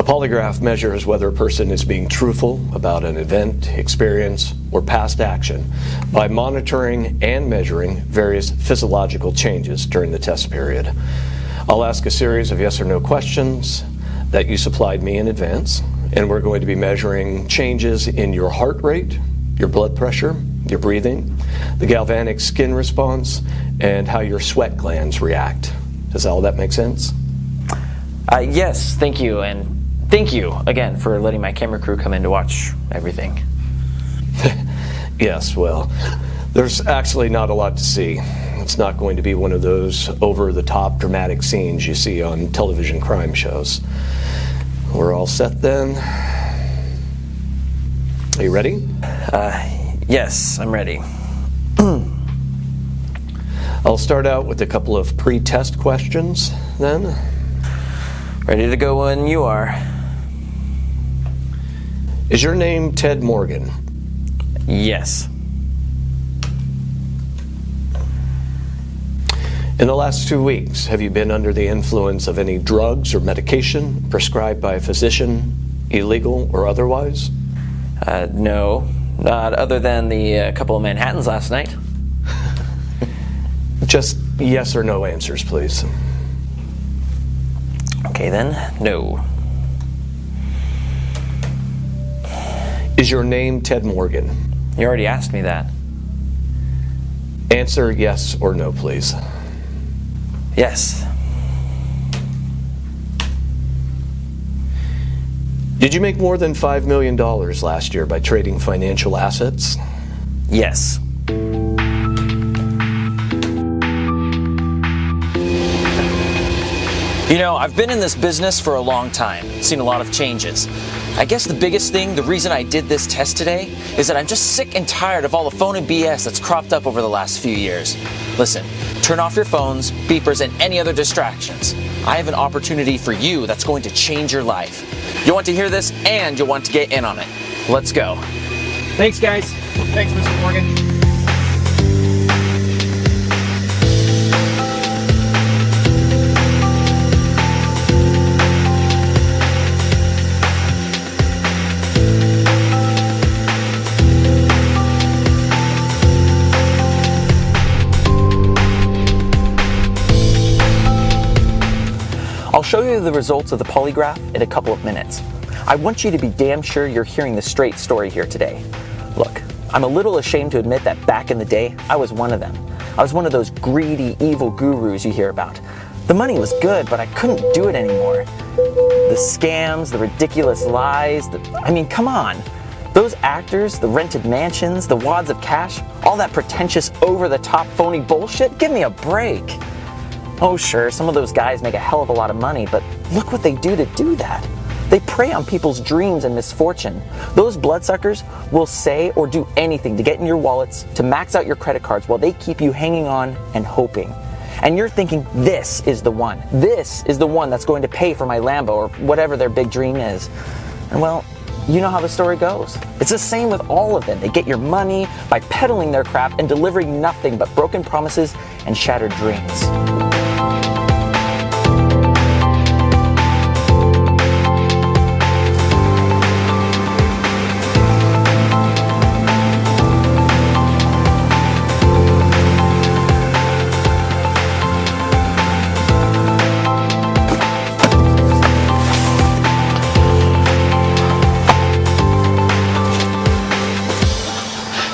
polygraph measures whether a person is being truthful about an event, experience, or past action by monitoring and measuring various physiological changes during the test period. I'll ask a series of yes or no questions that you supplied me in advance, and we're going to be measuring changes in your heart rate, your blood pressure, your breathing, the galvanic skin response, and how your sweat glands react. Does all that make sense? Yes, thank you, and thank you again for letting my camera crew come in to watch everything. Yes, well, there's actually not a lot to see. It's not going to be one of those over-the-top dramatic scenes you see on television crime shows. We're all set then? Are you ready? Yes, I'm ready. I'll start out with a couple of pre-test questions then. Ready to go when you are. Is your name Ted Morgan? Yes. In the last 2 weeks, have you been under the influence of any drugs or medication prescribed by a physician, illegal or otherwise? No, not other than the couple of Manhattans last night. Just yes or no answers, please. Okay then, no. Is your name Ted Morgan? You already asked me that. Answer yes or no, please. Yes. Did you make more than $5 million last year by trading financial assets? Yes. You know, I've been in this business for a long time, seen a lot of changes. I guess the biggest thing, the reason I did this test today, is that I'm just sick and tired of all the phony BS that's cropped up over the last few years. Listen, turn off your phones, beepers, and any other distractions. I have an opportunity for you that's going to change your life. You'll want to hear this, and you'll want to get in on it. Let's go. Thanks, guys. Thanks, Mr. Morgan. I'll show you the results of the polygraph in a couple of minutes. I want you to be damn sure you're hearing the straight story here today. Look, I'm a little ashamed to admit that back in the day, I was one of them. I was one of those greedy, evil gurus you hear about. The money was good, but I couldn't do it anymore. The scams, the ridiculous lies, I mean, come on. Those actors, the rented mansions, the wads of cash, all that pretentious, over-the-top, phony bullshit, give me a break. Oh sure, some of those guys make a hell of a lot of money, but look what they do to do that. They prey on people's dreams and misfortune. Those bloodsuckers will say or do anything to get in your wallets, to max out your credit cards while they keep you hanging on and hoping. And you're thinking, this is the one. This is the one that's going to pay for my Lambo or whatever their big dream is. And well, you know how the story goes. It's the same with all of them. They get your money by peddling their crap and delivering nothing but broken promises and shattered dreams.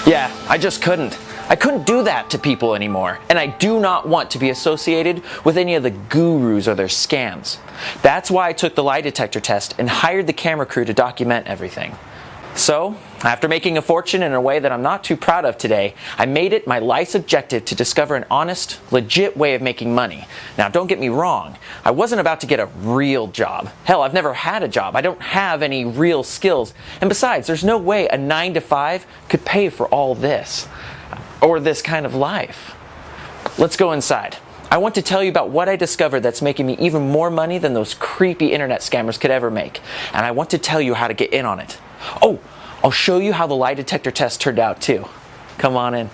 Yeah, I just couldn't. I couldn't do that to people anymore, and I do not want to be associated with any of the gurus or their scams. That's why I took the lie detector test and hired the camera crew to document everything. So, after making a fortune in a way that I'm not too proud of today, I made it my life's objective to discover an honest, legit way of making money. Now, don't get me wrong, I wasn't about to get a real job. Hell, I've never had a job. I don't have any real skills. And besides, there's no way a 9-to-5 could pay for all this, or this kind of life. Let's go inside. I want to tell you about what I discovered that's making me even more money than those creepy internet scammers could ever make. And I want to tell you how to get in on it. Oh, I'll show you how the lie detector test turned out too. Come on in.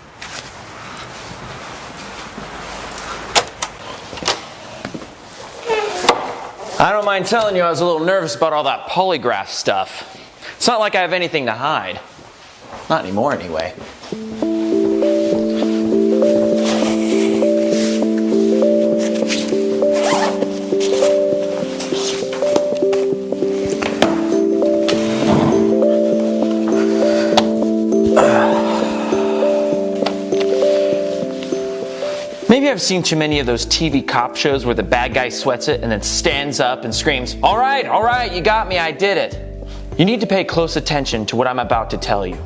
I don't mind telling you I was a little nervous about all that polygraph stuff. It's not like I have anything to hide. Not anymore, anyway. Maybe I've seen too many of those TV cop shows where the bad guy sweats it and then stands up and screams, all right, you got me, I did it. You need to pay close attention to what I'm about to tell you.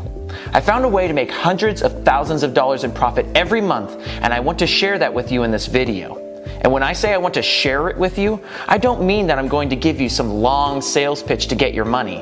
I found a way to make hundreds of thousands of dollars in profit every month, and I want to share that with you in this video. And when I say I want to share it with you, I don't mean that I'm going to give you some long sales pitch to get your money.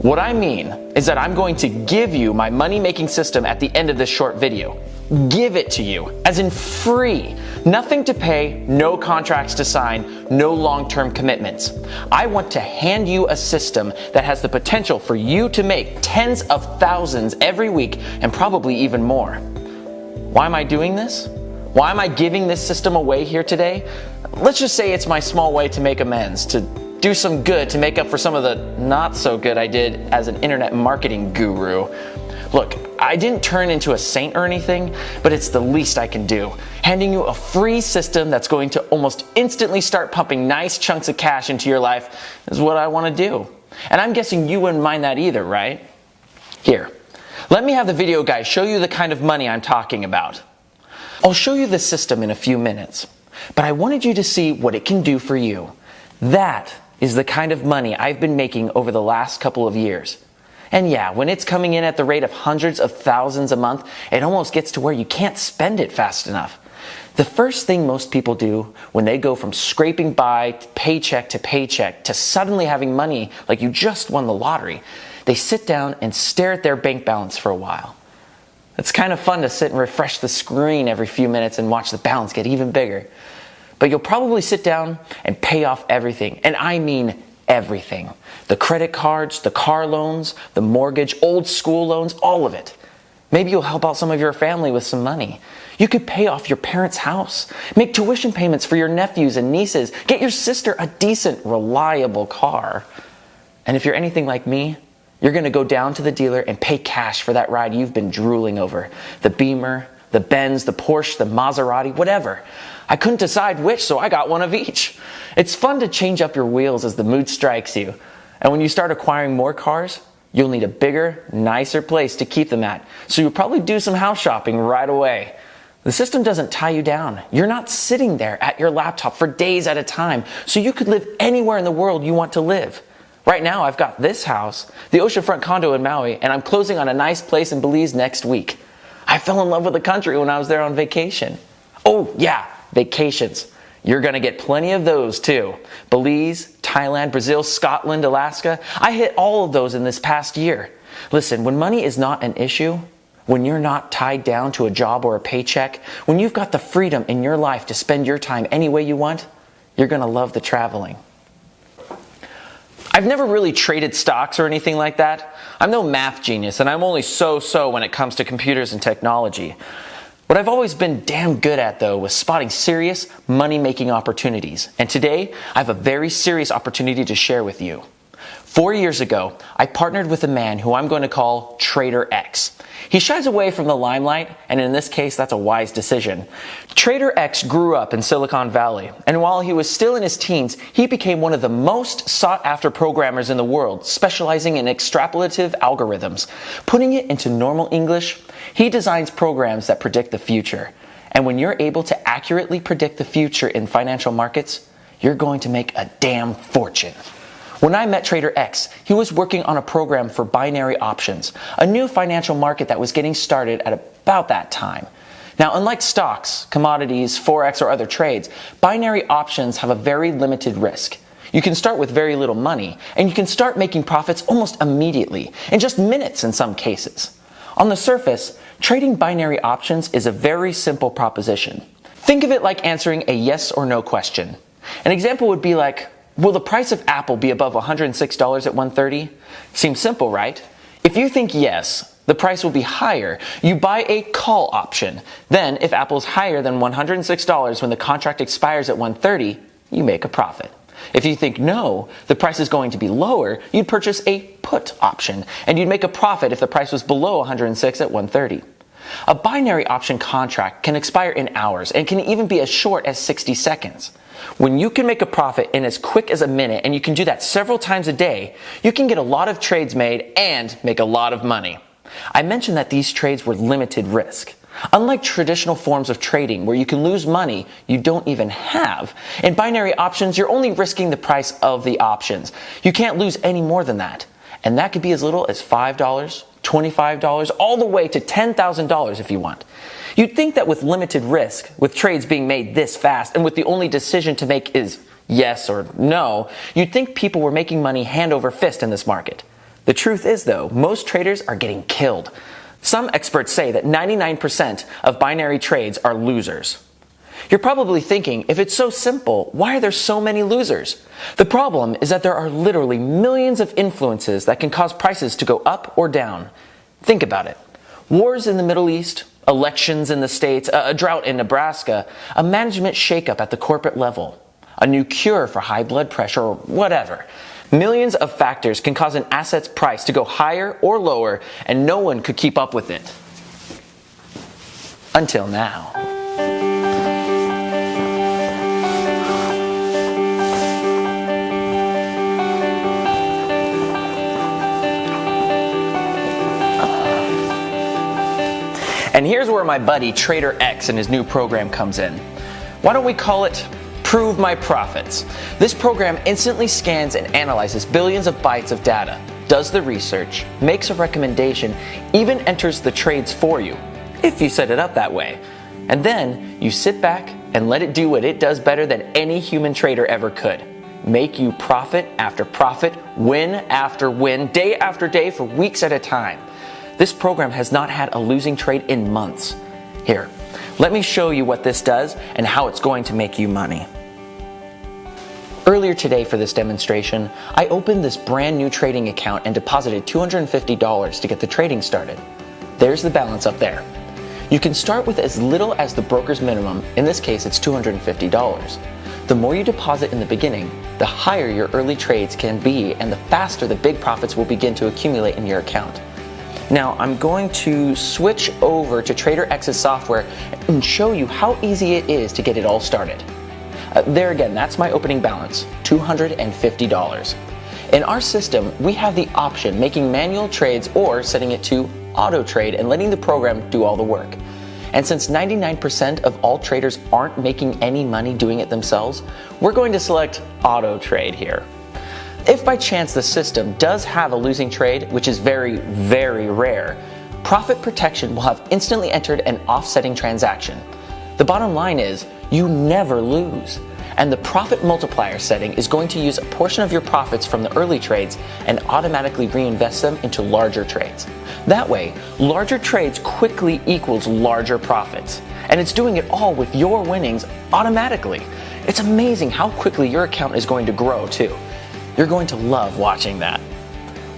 What I mean is that I'm going to give you my money-making system at the end of this short video. Give it to you, as in free. Nothing to pay, no contracts to sign, no long-term commitments. I want to hand you a system that has the potential for you to make tens of thousands every week and probably even more. Why am I doing this? Why am I giving this system away here today? Let's just say it's my small way to make amends, to do some good, to make up for some of the not so good I did as an internet marketing guru. Look, I didn't turn into a saint or anything, but it's the least I can do. Handing you a free system that's going to almost instantly start pumping nice chunks of cash into your life is what I want to do. And I'm guessing you wouldn't mind that either, right? Here, let me have the video guy show you the kind of money I'm talking about. I'll show you the system in a few minutes, but I wanted you to see what it can do for you. That is the kind of money I've been making over the last couple of years. And yeah, when it's coming in at the rate of hundreds of thousands a month, it almost gets to where you can't spend it fast enough. The first thing most people do when they go from scraping by paycheck to suddenly having money like you just won the lottery, they sit down and stare at their bank balance for a while. It's kind of fun to sit and refresh the screen every few minutes and watch the balance get even bigger. But you'll probably sit down and pay off everything, and I mean everything. The credit cards, the car loans, the mortgage, old school loans, all of it. Maybe you'll help out some of your family with some money. You could pay off your parents' house, make tuition payments for your nephews and nieces, get your sister a decent, reliable car. And if you're anything like me, you're going to go down to the dealer and pay cash for that ride you've been drooling over. The Beamer, the Benz, the Porsche, the Maserati, whatever. I couldn't decide which, so I got one of each. It's fun to change up your wheels as the mood strikes you. And when you start acquiring more cars, you'll need a bigger, nicer place to keep them at. So you'll probably do some house shopping right away. The system doesn't tie you down. You're not sitting there at your laptop for days at a time, so you could live anywhere in the world you want to live. Right now, I've got this house, the oceanfront condo in Maui, and I'm closing on a nice place in Belize next week. I fell in love with the country when I was there on vacation. Oh yeah, vacations. You're going to get plenty of those too. Belize, Thailand, Brazil, Scotland, Alaska. I hit all of those in this past year. Listen, when money is not an issue, when you're not tied down to a job or a paycheck, when you've got the freedom in your life to spend your time any way you want, you're going to love the traveling. I've never really traded stocks or anything like that. I'm no math genius, and I'm only so-so when it comes to computers and technology. What I've always been damn good at, though, was spotting serious money-making opportunities. And today, I have a very serious opportunity to share with you. 4 years ago, I partnered with a man who I'm going to call Trader X. He shies away from the limelight, and in this case, that's a wise decision. Trader X grew up in Silicon Valley, and while he was still in his teens, he became one of the most sought-after programmers in the world, specializing in extrapolative algorithms. Putting it into normal English, he designs programs that predict the future. And when you're able to accurately predict the future in financial markets, you're going to make a damn fortune. When I met Trader X, he was working on a program for binary options, a new financial market that was getting started at about that time. Now, unlike stocks, commodities, Forex, or other trades, binary options have a very limited risk. You can start with very little money, and you can start making profits almost immediately, in just minutes in some cases. On the surface, trading binary options is a very simple proposition. Think of it like answering a yes or no question. An example would be like, will the price of Apple be above $106 at $130? Seems simple, right? If you think yes, the price will be higher, you buy a call option. Then, if Apple's higher than $106 when the contract expires at $130, you make a profit. If you think no, the price is going to be lower, you'd purchase a put option, and you'd make a profit if the price was below 106 at 130. A binary option contract can expire in hours and can even be as short as 60 seconds. When you can make a profit in as quick as a minute, and you can do that several times a day, you can get a lot of trades made and make a lot of money. I mentioned that these trades were limited risk. Unlike traditional forms of trading where you can lose money you don't even have, in binary options you're only risking the price of the options. You can't lose any more than that. And that could be as little as $5, $25, all the way to $10,000 if you want. You'd think that with limited risk, with trades being made this fast, and with the only decision to make is yes or no, you'd think people were making money hand over fist in this market. The truth is, though, most traders are getting killed. Some experts say that 99% of binary trades are losers. You're probably thinking, if it's so simple, why are there so many losers? The problem is that there are literally millions of influences that can cause prices to go up or down. Think about it. Wars in the Middle East, elections in the States, a drought in Nebraska, a management shakeup at the corporate level, a new cure for high blood pressure, or whatever. Millions of factors can cause an asset's price to go higher or lower, and no one could keep up with it. Until now. And here's where my buddy Trader X and his new program comes in. Why don't we call it Prove My Profits? This program instantly scans and analyzes billions of bytes of data, does the research, makes a recommendation, even enters the trades for you, if you set it up that way. And then you sit back and let it do what it does better than any human trader ever could. Make you profit after profit, win after win, day after day for weeks at a time. This program has not had a losing trade in months. Here, let me show you what this does and how it's going to make you money. Earlier today for this demonstration, I opened this brand new trading account and deposited $250 to get the trading started. There's the balance up there. You can start with as little as the broker's minimum, in this case it's $250. The more you deposit in the beginning, the higher your early trades can be and the faster the big profits will begin to accumulate in your account. Now I'm going to switch over to Trader X's software and show you how easy it is to get it all started. There again, that's my opening balance, $250. In our system, we have the option making manual trades or setting it to auto trade and letting the program do all the work. And since 99% of all traders aren't making any money doing it themselves, we're going to select auto trade here. If by chance the system does have a losing trade, which is very, very rare, Profit Protection will have instantly entered an offsetting transaction. The bottom line is, you never lose. And the profit multiplier setting is going to use a portion of your profits from the early trades and automatically reinvest them into larger trades. That way, larger trades quickly equals larger profits. And it's doing it all with your winnings automatically. It's amazing how quickly your account is going to grow too. You're going to love watching that.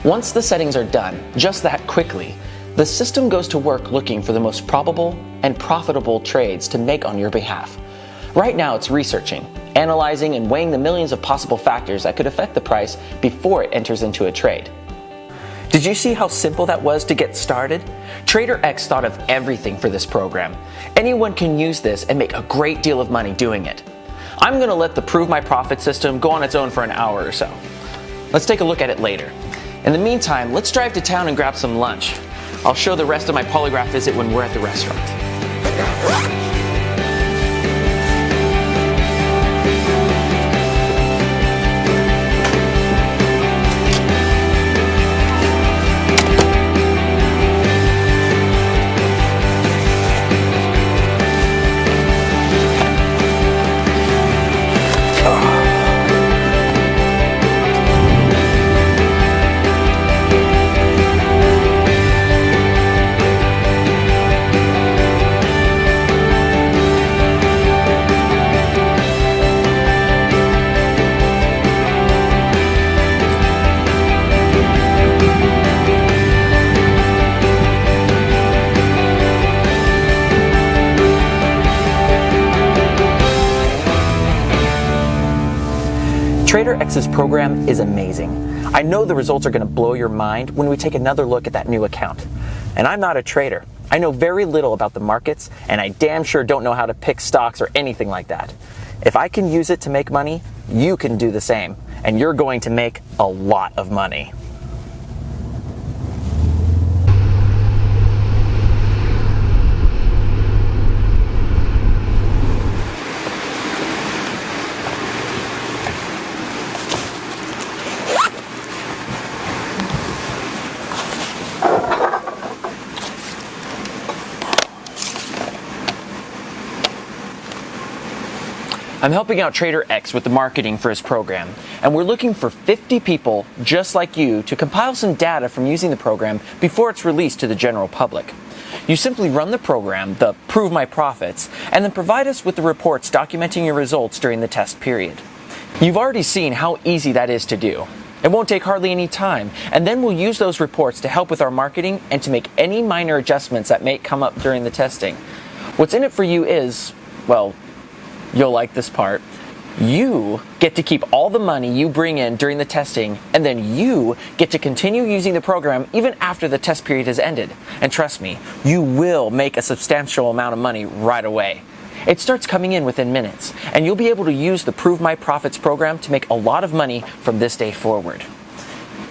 Once the settings are done, just that quickly, the system goes to work looking for the most probable and profitable trades to make on your behalf. Right now it's researching, analyzing and weighing the millions of possible factors that could affect the price before it enters into a trade. Did you see how simple that was to get started? Trader X thought of everything for this program. Anyone can use this and make a great deal of money doing it. I'm going to let the Prove My Profit system go on its own for an hour or so. Let's take a look at it later. In the meantime, let's drive to town and grab some lunch. I'll show the rest of my polygraph visit when we're at the restaurant. TraderX's program is amazing. I know the results are going to blow your mind when we take another look at that new account. And I'm not a trader. I know very little about the markets, and I damn sure don't know how to pick stocks or anything like that. If I can use it to make money, you can do the same, and you're going to make a lot of money. I'm helping out TraderX with the marketing for his program, and we're looking for 50 people just like you to compile some data from using the program before it's released to the general public. You simply run the program, the Prove My Profits, and then provide us with the reports documenting your results during the test period. You've already seen how easy that is to do. It won't take hardly any time, and then we'll use those reports to help with our marketing and to make any minor adjustments that may come up during the testing. What's in it for you is, well, you'll like this part. You get to keep all the money you bring in during the testing, and then you get to continue using the program even after the test period has ended. And trust me, you will make a substantial amount of money right away. It starts coming in within minutes, and you'll be able to use the Prove My Profits program to make a lot of money from this day forward.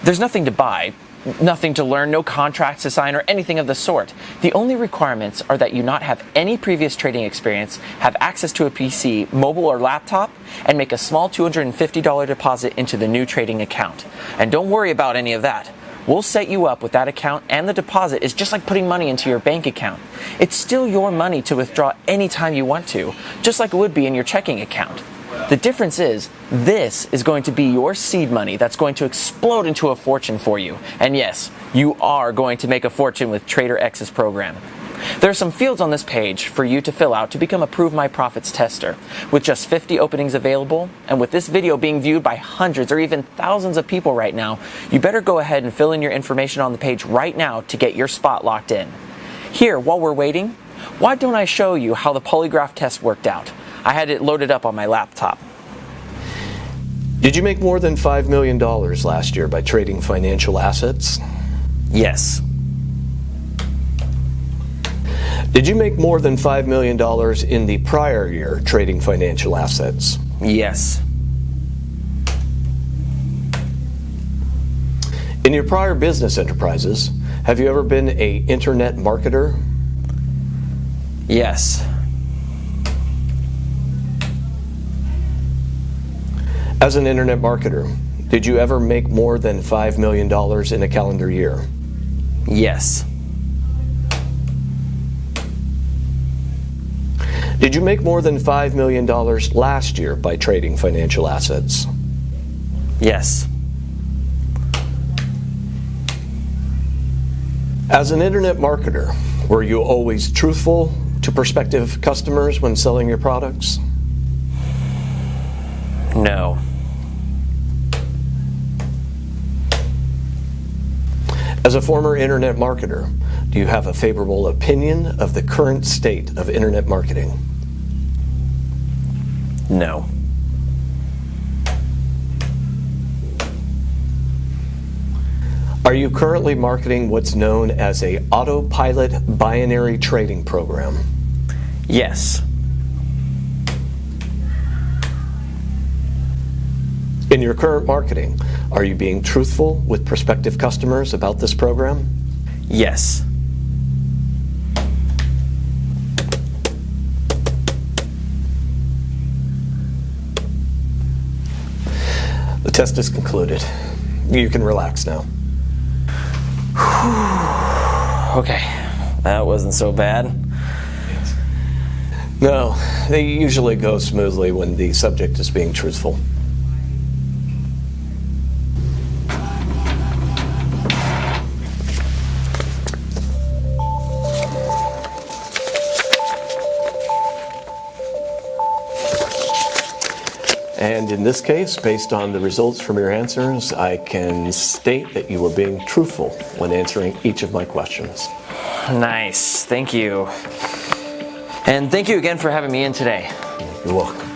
There's nothing to buy, nothing to learn, no contracts to sign or anything of the sort. The only requirements are that you not have any previous trading experience, have access to a PC, mobile or laptop, and make a small $250 deposit into the new trading account. And don't worry about any of that. We'll set you up with that account, and the deposit is just like putting money into your bank account. It's still your money to withdraw anytime you want to, just like it would be in your checking account. The difference is, this is going to be your seed money that's going to explode into a fortune for you. And yes, you are going to make a fortune with TraderX's program. There are some fields on this page for you to fill out to become a Prove My Profits tester. With just 50 openings available, and with this video being viewed by hundreds or even thousands of people right now, you better go ahead and fill in your information on the page right now to get your spot locked in. Here, while we're waiting, why don't I show you how the polygraph test worked out? I had it loaded up on my laptop. Did you make more than $5 million last year by trading financial assets? Yes. Did you make more than $5 million in the prior year trading financial assets? Yes. In your prior business enterprises, have you ever been an internet marketer? Yes. As an internet marketer, did you ever make more than $5 million in a calendar year? Yes. Did you make more than $5 million last year by trading financial assets? Yes. As an internet marketer, were you always truthful to prospective customers when selling your products? No. As a former internet marketer, do you have a favorable opinion of the current state of internet marketing? No. Are you currently marketing what's known as a autopilot binary trading program? Yes. In your current marketing, are you being truthful with prospective customers about this program? Yes. The test is concluded. You can relax now. Okay, that wasn't so bad. No, they usually go smoothly when the subject is being truthful. And in this case, based on the results from your answers, I can state that you were being truthful when answering each of my questions. Nice, thank you. And thank you again for having me in today. You're welcome.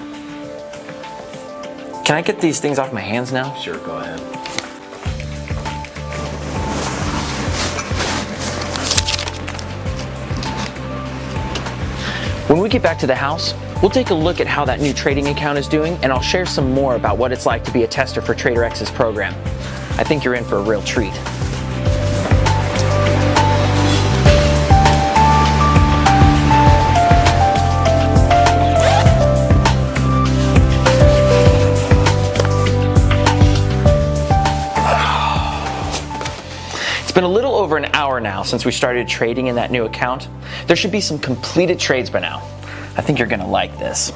Can I get these things off my hands now? Sure, go ahead. When we get back to the house, we'll take a look at how that new trading account is doing, and I'll share some more about what it's like to be a tester for TraderX's program. I think you're in for a real treat. It's been a little over an hour now since we started trading in that new account. There should be some completed trades by now. I think you're gonna like this.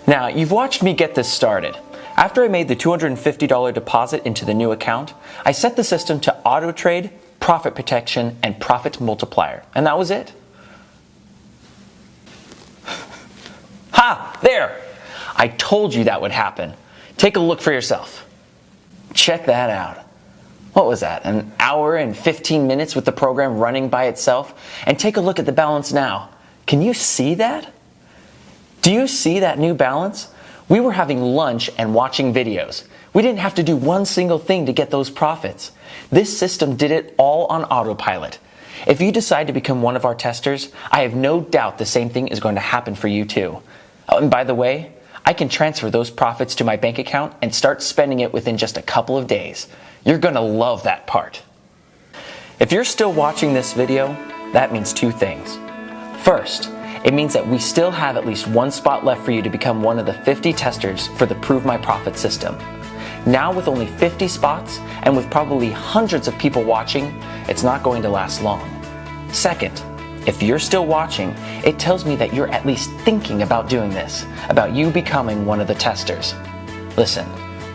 Now, you've watched me get this started. After I made the $250 deposit into the new account, I set the system to auto trade, profit protection, and profit multiplier, and that was it. Ha! There! I told you that would happen. Take a look for yourself. Check that out. What was that, an hour and 15 minutes with the program running by itself? And take a look at the balance now. Can you see that? Do you see that new balance? We were having lunch and watching videos. We didn't have to do one single thing to get those profits. This system did it all on autopilot. If you decide to become one of our testers, I have no doubt the same thing is going to happen for you too. Oh, and by the way, I can transfer those profits to my bank account and start spending it within just a couple of days. You're gonna love that part. If you're still watching this video, that means two things. First, it means that we still have at least one spot left for you to become one of the 50 testers for the Prove My Profit system. Now with only 50 spots, and with probably hundreds of people watching, it's not going to last long. Second, if you're still watching, it tells me that you're at least thinking about doing this, about you becoming one of the testers. Listen,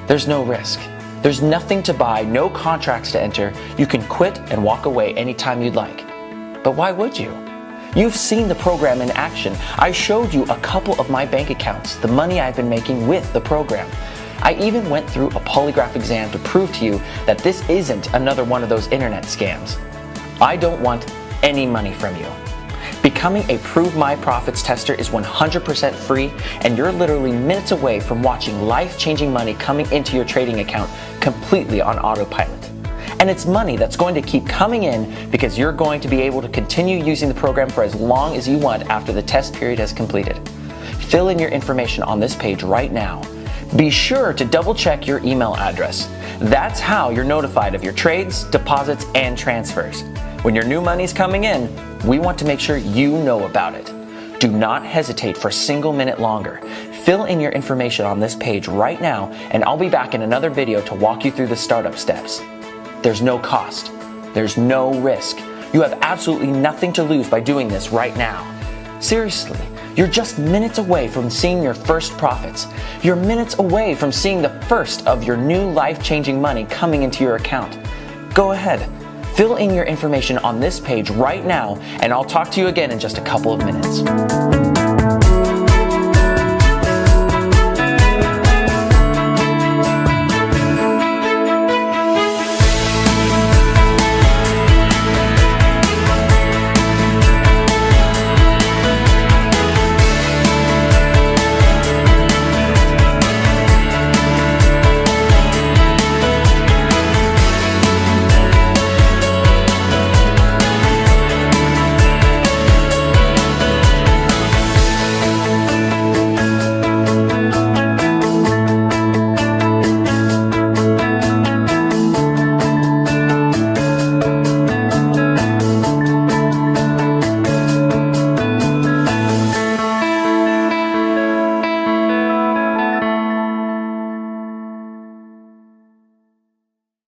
there's no risk. There's nothing to buy, no contracts to enter. You can quit and walk away anytime you'd like. But why would you? You've seen the program in action. I showed you a couple of my bank accounts, the money I've been making with the program. I even went through a polygraph exam to prove to you that this isn't another one of those internet scams. I don't want any money from you. Becoming a Prove My Profits tester is 100% free, and you're literally minutes away from watching life-changing money coming into your trading account completely on autopilot. And it's money that's going to keep coming in because you're going to be able to continue using the program for as long as you want after the test period has completed. Fill in your information on this page right now. Be sure to double check your email address. That's how you're notified of your trades, deposits, and transfers. When your new money's coming in, we want to make sure you know about it. Do not hesitate for a single minute longer. Fill in your information on this page right now, and I'll be back in another video to walk you through the startup steps. There's no cost. There's no risk. You have absolutely nothing to lose by doing this right now. Seriously, you're just minutes away from seeing your first profits. You're minutes away from seeing the first of your new life-changing money coming into your account. Go ahead. Fill in your information on this page right now, and I'll talk to you again in just a couple of minutes.